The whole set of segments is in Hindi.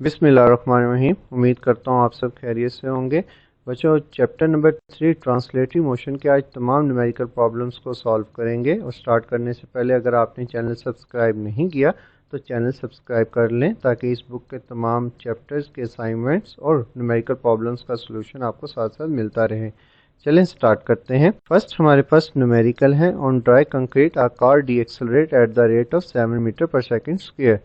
बिस्मिल्लाहिर्रहमानिर्रहीम। उम्मीद करता हूँ आप सब खैरियत से होंगे। बच्चों, चैप्टर नंबर 3 ट्रांसलेटरी मोशन के आज तमाम न्यूमेरिकल प्रॉब्लम्स को सॉल्व करेंगे। और स्टार्ट करने से पहले अगर आपने चैनल सब्सक्राइब नहीं किया तो चैनल सब्सक्राइब कर लें ताकि इस बुक के तमाम चैप्टर्स के असाइनमेंट्स और न्यूमेरिकल प्रॉब्लम्स का सलूशन आपको साथ साथ मिलता रहे। चलें स्टार्ट करते हैं। फर्स्ट हमारे पास न्यूमेरिकल है। On dry concrete a car deaccelerate at the rate of 7 meter per second square,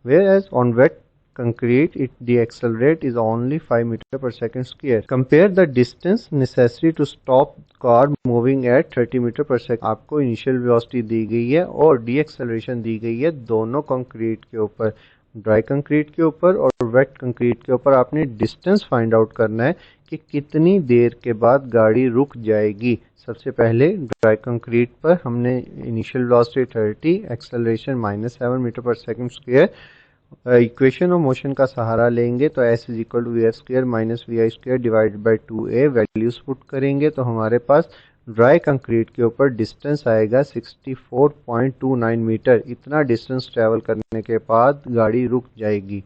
whereas on wet concrete it deaccelerate is only 5 meter per second square. Compare the distance necessary to stop car moving at 30 meter per second. आपको इनिशियल वेलोसिटी दी गई है और डीएक्सेलरेशन दी गई है दोनों कंक्रीट के ऊपर, ड्राई कंक्रीट के ऊपर और वेट कंक्रीट के ऊपर। आपने डिस्टेंस फाइंड आउट करना है कि कितनी देर के बाद गाड़ी रुक जाएगी। सबसे पहले ड्राई कंक्रीट पर हमने इनिशियल वेलोसिटी 30, एक्सेलरेशन -7 मीटर पर second square. Equation of motion का सहारा लेंगे तो s is equal to V S square minus V I square divided by 2a। Values put करेंगे तो हमारे पास ड्राई कंक्रीट के ऊपर डिस्टेंस आएगा 64.29 मीटर। इतना डिस्टेंस ट्रैवल करने के बाद गाड़ी रुक जाएगी।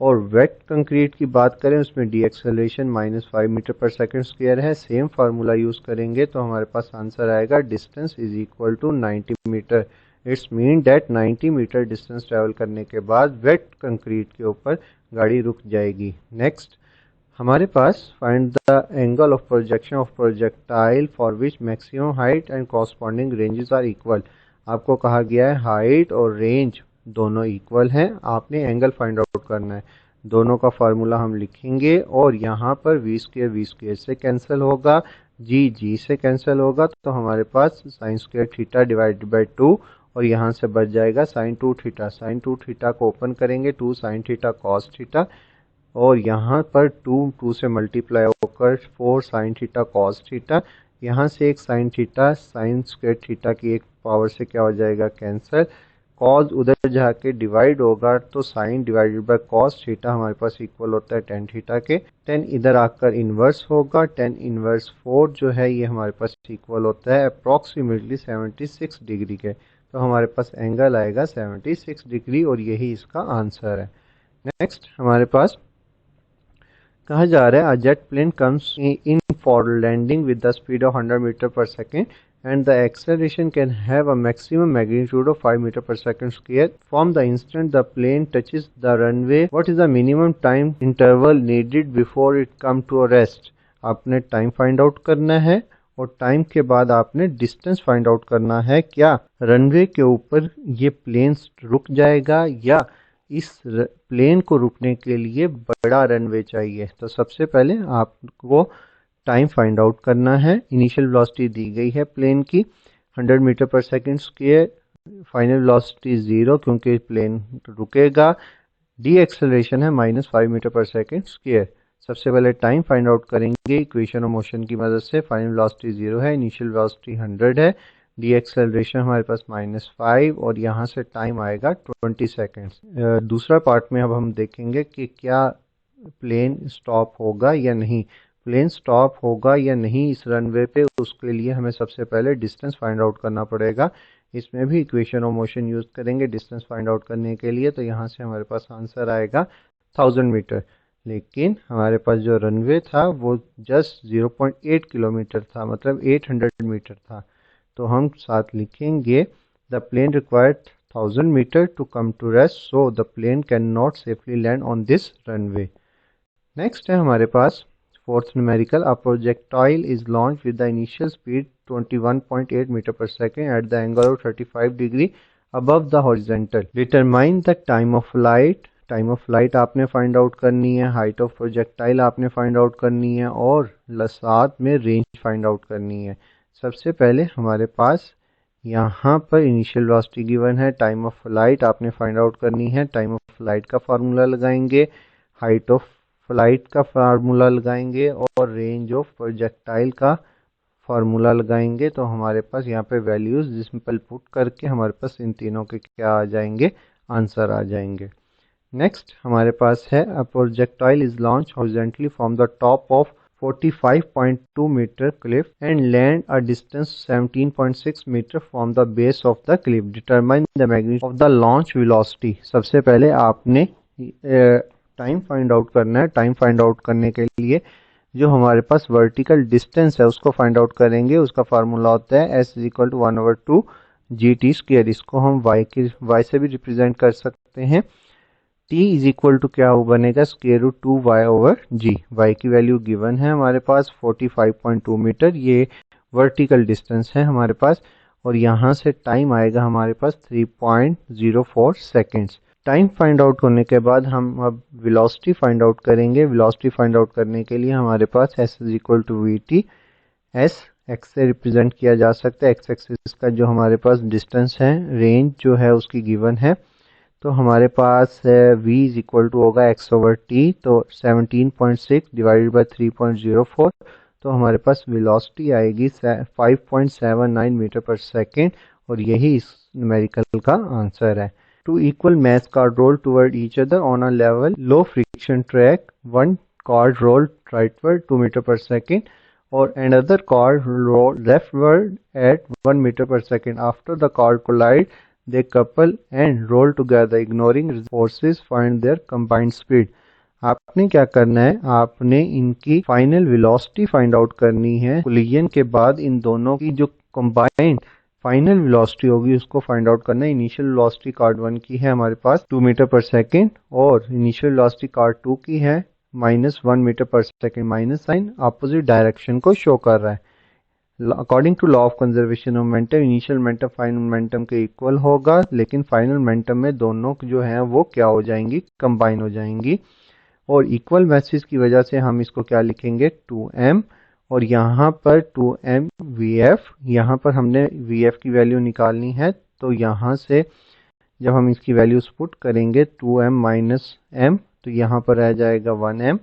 और वेट कंक्रीट की बात करें उसमें डी एक्सेलरेशन -5 मीटर पर सेकंड स्क्वायर है। सेम फार्मूला यूज करेंगे तो हमारे पास आंसर आएगा distance is equal to 90 meter. It's mean that 90 meter distance travel करने के बाद वेट कंक्रीट के ऊपर गाड़ी रुक जाएगी। नेक्स्ट हमारे पास find the angle of projection of projectile for which maximum height and corresponding ranges are equal. आपको कहा गया है हाइट और रेंज दोनों इक्वल हैं, आपने एंगल फाइंड आउट करना है। दोनों का फार्मूला हम लिखेंगे और यहाँ पर वी स्क्वायर से कैंसिल होगा, जी से कैंसिल होगा, तो हमारे पास sine square theta divided by 2 और यहाँ से बच जाएगा साइन 2 थीटा। साइन 2 थीटा को ओपन करेंगे 2 साइन थीटा कॉस थीटा और यहाँ पर 2 से मल्टीप्लाई होकर 4 साइन थीटा कॉस थीटा। यहाँ से एक sine theta sine square theta की एक पावर से क्या हो जाएगा कैंसिल। कॉस उधर जाके डिवाइड होगा तो sine divided by cos theta हमारे पास इक्वल होता है टेन थीटा के। टेन इधर आकर इन्वर्स होगा, टेन इन्वर्स 4 जो है ये हमारे पास इक्वल होता है अप्रॉक्सीमेटली 76 डिग्री के। तो हमारे पास एंगल आएगा 76 डिग्री और यही इसका आंसर है। नेक्स्ट हमारे पास कहा जा रहा है a jet plane comes in for landing with the speed of 100 meter पर second and the acceleration can have a maximum magnitude of 5 meter per second square. From the instant the plane touches the runway, what is the minimum time interval needed before it come to a rest? आपने टाइम फाइंड आउट करना है और टाइम के बाद आपने डिस्टेंस फाइंड आउट करना है। क्या रनवे के ऊपर ये प्लेन रुक जाएगा या इस प्लेन को रुकने के लिए बड़ा रनवे चाहिए? तो सबसे पहले आपको टाइम फाइंड आउट करना है। इनिशियल वेलोसिटी दी गई है प्लेन की 100 मीटर पर सेकंड स्क्वायर, फाइनल वेलोसिटी 0 क्योंकि प्लेन रुकेगा। डी एक्सेलरेशन है -5 मीटर पर सेकंड स्क्वायर। सबसे पहले टाइम फाइंड आउट करेंगे इक्वेशन ऑफ मोशन की मदद से। फाइनल वेलोसिटी 0 है, इनिशियल वेलोसिटी 100 है, डी एक्सेलरेशन हमारे पास -5 और यहाँ से टाइम आएगा 20 सेकेंड्स। दूसरा पार्ट में अब हम देखेंगे कि क्या प्लेन स्टॉप होगा या नहीं। प्लेन स्टॉप होगा या नहीं इस रनवे पे, उसके लिए हमें सबसे पहले डिस्टेंस फाइंड आउट करना पड़ेगा। इसमें भी इक्वेशन ऑफ मोशन यूज करेंगे डिस्टेंस फाइंड आउट करने के लिए। तो यहाँ से हमारे पास आंसर आएगा 1000 मीटर। लेकिन हमारे पास जो रनवे था वो जस्ट 0.8 किलोमीटर था, मतलब 800 मीटर था। तो हम साथ लिखेंगे the plane required 1000 meter to come to rest, so the plane can not safely land on this runway. Next है हमारे पास fourth numerical, a projectile is launched with the initial speed 21.8 meter per second at the angle of 35 degree above the horizontal. Determine the time of flight. Time of flight आपने फाइंड आउट करनी है, हाइट ऑफ प्रोजेक्टाइल आपने फाइंड आउट करनी है और साथ में रेंज फाइंड आउट करनी है। सबसे पहले हमारे पास यहाँ पर इनिशियल वेलोसिटी गिवन है, टाइम ऑफ फ्लाइट आपने फाइंड आउट करनी है। टाइम ऑफ फ्लाइट का फार्मूला लगाएंगे, हाइट ऑफ फ्लाइट का फार्मूला लगाएंगे और रेंज ऑफ प्रोजेक्टाइल का फार्मूला लगाएंगे। तो हमारे पास यहाँ पे वैल्यूज सिंपल पुट करके हमारे पास इन तीनों के क्या आ जाएंगे, आंसर आ जाएंगे। नेक्स्ट हमारे पास है a projectile is launch horizontally from the top of 45.2 meter cliff and land a distance 17.6 meter from the base of the cliff. Determine the magnitude of the launch velocity. सबसे पहले आपने टाइम फाइंड आउट करना है। टाइम फाइंड आउट करने के लिए जो हमारे पास वर्टिकल डिस्टेंस है उसको फाइंड आउट करेंगे। उसका फार्मूला होता है s is equal to 1/2 GT²। इसको हम y से भी रिप्रेजेंट कर सकते हैं। t इज इक्वल टू क्या बनेगा, √2y/g। y की वैल्यू गिवन है हमारे पास 45.2 मीटर, ये वर्टिकल डिस्टेंस है हमारे पास। और यहाँ से टाइम आएगा हमारे पास 3.04 सेकेंड्स। टाइम फाइंड आउट करने के बाद हम अब वेलोसिटी फाइंड आउट करेंगे। वेलोसिटी फाइंड आउट करने के लिए हमारे पास s is equal to vt। s x से रिप्रेजेंट किया जा सकता है। x एक्सिस का जो हमारे पास डिस्टेंस है, रेंज जो है उसकी गिवन है। तो हमारे पास v इज इक्वल टू होगा x/t, तो 17.6 डिवाइडेड बाय 3.04, तो हमारे पास वेलोसिटी आएगी 5.79 मीटर पर सेकेंड। और यही इस न्यूमेरिकल का आंसर है। Two equal mass car roll toward each other on a level, low friction track. One car rolled rightward 2 meter per second, or another car rolled leftward at 1 meter per second. After the car collide, they couple and roll together. Ignoring forces, find their combined speed. आपने क्या करना है, आपने इनकी फाइनल वेलोसिटी फाइंड आउट करनी है। कोलिजन के बाद इन दोनों की जो कंबाइंड फाइनल वेलोसिटी होगी उसको फाइंड आउट करना है। इनिशियल वेलोसिटी कार्ड 1 की है हमारे पास 2 मीटर पर सेकेंड, और इनिशियल वेलोसिटी कार्ड 2 की है -1 मीटर पर second. Minus sign opposite direction को शो कर रहा है। According to law of conservation of momentum, initial momentum final momentum के इक्वल होगा, लेकिन फाइनल मोमेंटम में दोनों जो है वो क्या हो जाएंगी, कंबाइन हो जाएंगी। और इक्वल मैसेज की वजह से हम इसको क्या लिखेंगे, 2m, और यहाँ पर 2m vf। यहाँ पर हमने vf की वैल्यू निकालनी है, तो यहाँ से जब हम इसकी वैल्यूज पुट करेंगे 2m - m, तो यहाँ पर रह जाएगा 1m,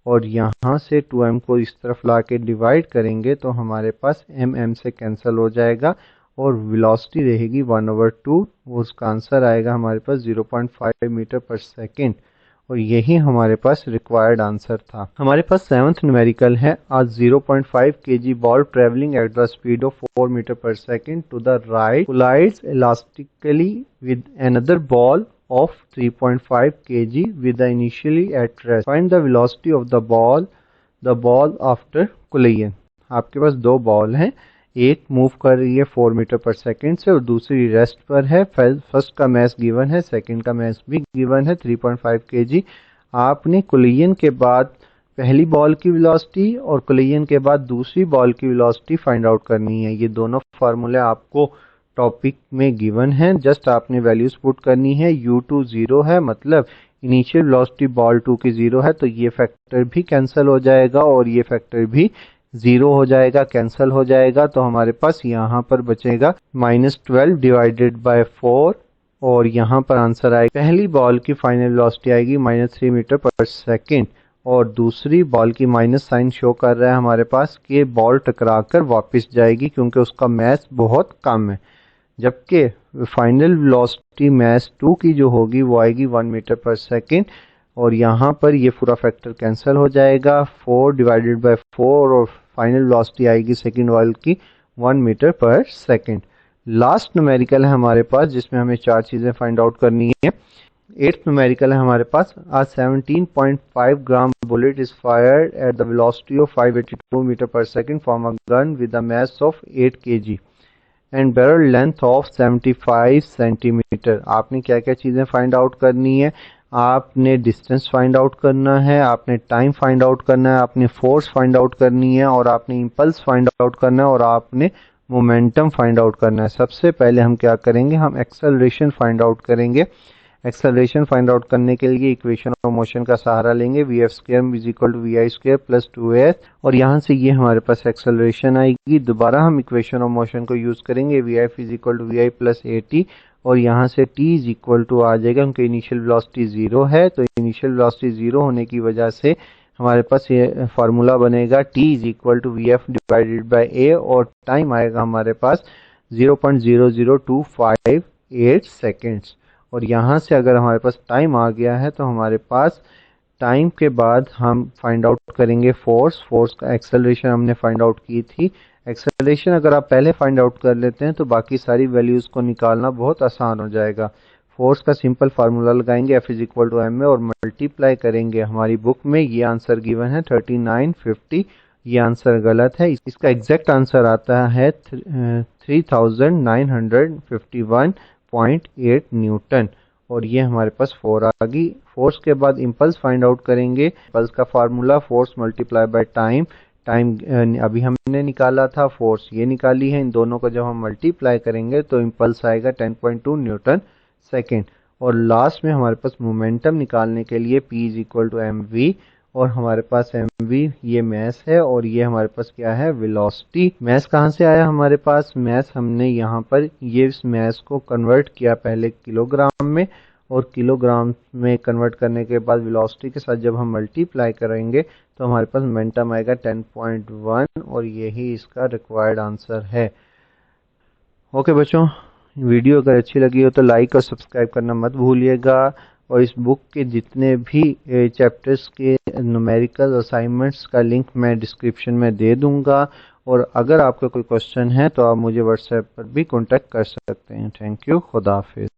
और यहाँ से 2m को इस तरफ ला के डिवाइड करेंगे तो हमारे पास m से कैंसिल हो जाएगा, और वेलोसिटी रहेगी 1/2। उसका आंसर आएगा हमारे पास 0.5 मीटर पर सेकेंड। और यही हमारे पास रिक्वायर्ड आंसर था। हमारे पास 7th न्यूमेरिकल है। आज 0.5 kg ball travelling at the speed of 4 metre पर second to the right collides elastically with another ball of 3.5 kg with the initially at rest. Find the velocity of the ball after collision. आपके पास दो बॉल हैं, एक मूव कर रही है 4 मीटर पर सेकेंड से और दूसरी रेस्ट पर है। फर्स्ट का मैस गिवन है, सेकंड का मैस भी गिवन है 3.5 kg। आपने कोलिजन के बाद पहली बॉल की वेलोसिटी और कोलिजन के बाद दूसरी बॉल की वेलोसिटी फाइंड आउट करनी है। ये दोनों फार्मूले आपको टॉपिक में गिवन है, जस्ट आपने वैल्यूज पुट करनी है। u2 0 है, मतलब इनिशियल वेलोसिटी बॉल 2 की 0 है, तो ये फैक्टर भी कैंसिल हो जाएगा और ये फैक्टर भी 0 हो जाएगा, कैंसिल हो जाएगा। तो हमारे पास यहाँ पर बचेगा -12 डिवाइडेड बाय 4, और यहाँ पर आंसर आएगा पहली बॉल की फाइनल वेलोसिटी आएगी -3 मीटर पर सेकेंड, और दूसरी बॉल की माइनस साइन शो कर रहा है हमारे पास कि बॉल टकरा कर वापस जाएगी क्योंकि उसका मैस बहुत कम है, जबकि फाइनल वेलोसिटी मैस 2 की जो होगी वो आएगी 1 मीटर पर सेकेंड। और यहाँ पर ये पूरा फैक्टर कैंसिल हो जाएगा, 4 डिवाइडेड बाय 4, और फाइनल वेलोसिटी आएगी सेकेंड बॉल की 1 मीटर पर सेकेंड। लास्ट न्यूमेरिकल है हमारे पास जिसमें हमें 4 चीज़ें फाइंड आउट करनी है। 8th न्यूमेरिकल है हमारे पास। A 17.5 gram bullet is fired at the velocity of 582 metre पर second from a gun with a mass of 8 kg and barrel length of 75 centimetre. आपने क्या क्या चीज़ें फाइंड आउट करनी है, आपने डिस्टेंस फाइंड आउट करना है, आपने टाइम फाइंड आउट करना है, आपने फोर्स फाइंड आउट करनी है, और आपने इम्पल्स फाइंड आउट करना है, और आपने मोमेंटम फाइंड आउट करना है। सबसे पहले हम क्या करेंगे, हम एक्सेलरेशन फाइंड आउट करेंगे। एक्सेलरेशन फाइंड आउट करने के लिए इक्वेशन ऑफ मोशन का सहारा लेंगे, vf² is equal to vi² plus 2s, और यहाँ से ये हमारे पास एक्सेलरेशन आएगी। दोबारा हम इक्वेशन ऑफ मोशन को यूज करेंगे, vf is equal to vi plus at, और यहाँ से t इज इक्वल टू आ जाएगा क्योंकि इनिशियल वेलोसिटी 0 है, तो इनिशियल वेलोसिटी 0 होने की वजह से हमारे पास ये फार्मूला बनेगा t is equal to vf divided by a, और टाइम आएगा हमारे पास 0.00258 सेकेंड्स। और यहाँ से अगर हमारे पास टाइम आ गया है तो हमारे पास टाइम के बाद हम फाइंड आउट करेंगे फोर्स का एक्सेलरेशन हमने फाइंड आउट की थी। एक्सेलरेशन अगर आप पहले फाइंड आउट कर लेते हैं तो बाकी सारी वैल्यूज़ को निकालना बहुत आसान हो जाएगा। फोर्स का सिंपल फार्मूला लगाएंगे F is equal to M में और मल्टीप्लाई करेंगे हमारी बुक में ये आंसर गिवन है 3950। ये आंसर गलत है, इसका एग्जैक्ट आंसर आता है 3951.8 न्यूटन। और ये हमारे पास 4 आ गई। फोर्स के बाद इम्पल्स फाइंड आउट करेंगे। इम्पल्स का formula force multiply by time. Time अभी हमने निकाला था, फोर्स ये निकाली है। इन दोनों को जब हम मल्टीप्लाई करेंगे तो इम्पल्स आएगा 10.2 न्यूटन सेकेंड। और लास्ट में हमारे पास मोमेंटम निकालने के लिए P is equal to M V, और हमारे पास mv ये मैस है और ये हमारे पास क्या है, वेलोसिटी। मैस कहाँ से आया हमारे पास, मैस हमने यहाँ पर ये इस मैस को कन्वर्ट किया पहले किलोग्राम में, और किलोग्राम में कन्वर्ट करने के बाद वेलोसिटी के साथ जब हम मल्टीप्लाई करेंगे तो हमारे पास मोमेंटम आएगा 10.1 और यही इसका रिक्वायर्ड आंसर है। ओके बच्चों, वीडियो अगर अच्छी लगी हो तो लाइक और सब्सक्राइब करना मत भूलिएगा। और इस बुक के जितने भी चैप्टर्स के न्यूमेरिकल असाइनमेंट्स का लिंक मैं डिस्क्रिप्शन में दे दूंगा। और अगर आपका कोई क्वेश्चन है तो आप मुझे व्हाट्सएप पर भी कांटेक्ट कर सकते हैं। थैंक यू, खुदा हाफिज।